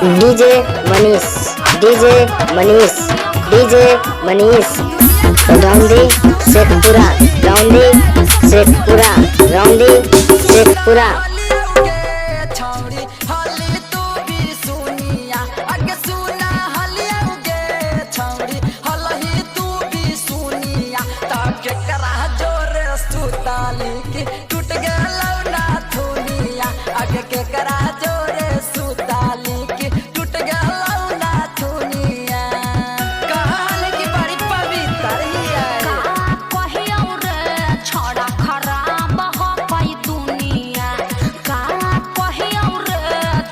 DJ Manish, DJ Manish, DJ Manish. रौंदी शेखपुरा, रौंदी शेखपुरा, रौंदी शेखपुरा। टूट गया ना थुनिया आगे के करा जोरे सुताली की टूट गया ना थुनिया। कहल की बड़ी पवित्र है का कहियो रे छोड़ा खराब हो पाई दुनिया। का कहियो रे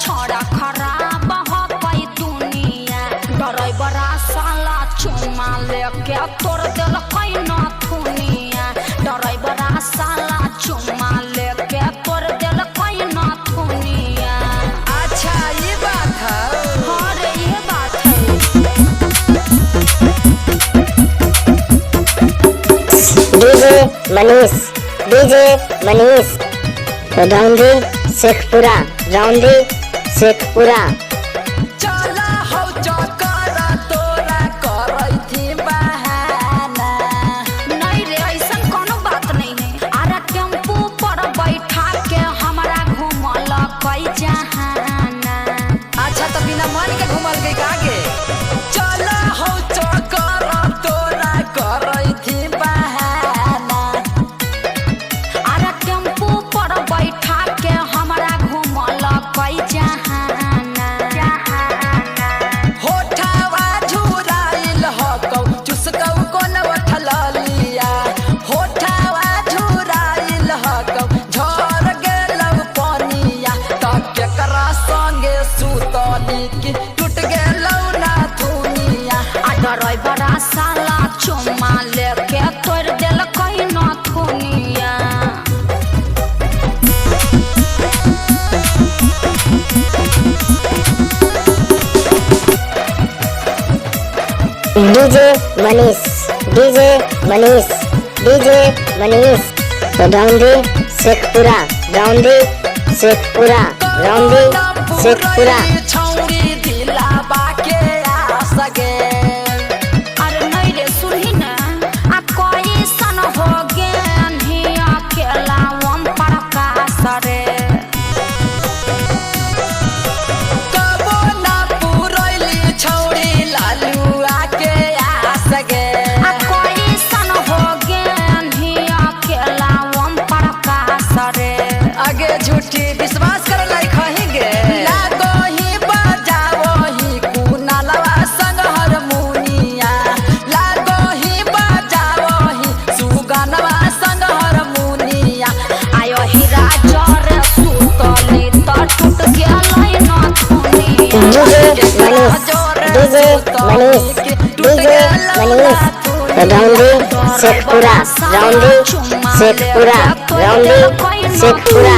छोड़ा खराब हो पाई दुनिया। डराई बड़ा साला चुमा लेके तोड़ दिल कई ना थुनिया। डराई बड़ा साला चुमा लेके तोड़ दिल कई ना थुनिया। अच्छा ये बात है। हाँ रे ये बात है। DJ Manish, DJ Manish. रौंदी शेखपुरा, रौंदी शेखपुरा। चला हो चकरा तोरा करई थी बहाना। नहीं रे ऐसन कोनो बात नहीं है। अरे टेम्पू पर बैठा के हमारा घुमल कई जहाना। अच्छा तो बिना मन के घुमल गई आगे। चला हो चकरा तोरा करई थी बहाना। अरे टेम्पू पर बैठा के हमारा घुमल कई जहाना। होठावा झुराइल हकौ चुसकौ कोन उठल लिया। होठावा झुराइल हकौ झर गेलौ पनिया। तब केकरा संगे सुतली की टूट गेलौ ना थुनिया। आ डराई बड़ा साला चुम्मा लेके तोड़ दिल कई ना थुनिया। DJ Manish, DJ Manish, DJ Manish. रौंदी शेखपुरा, रौंदी शेखपुरा, रौंदी शेखपुरा। छौरी दिलाबा के आस गे। अरे नहीं रे सुनही ना आ कोई सन हो गेनी अकेला हम प्रकाश रे। कबो ना पुरैली छौरी लालुआ के आस गे। आ कोई सन हो गेनी अकेला हम प्रकाश रे। आगे झूठी विश्वास कर लायक ही गे। लागो ही बजाओ ही कुनालवा संग हारमोनिया। लागो ही बजाओ ही सुगनवा संग हारमोनिया। आयो हीरा जरे सुतली त टूट गेलै ना थुनिया। DJ Manish, DJ Manish, DJ Manish. रौंदी शेखपुरा, रौंदी शेखपुरा, रौंदी शेखपुरा।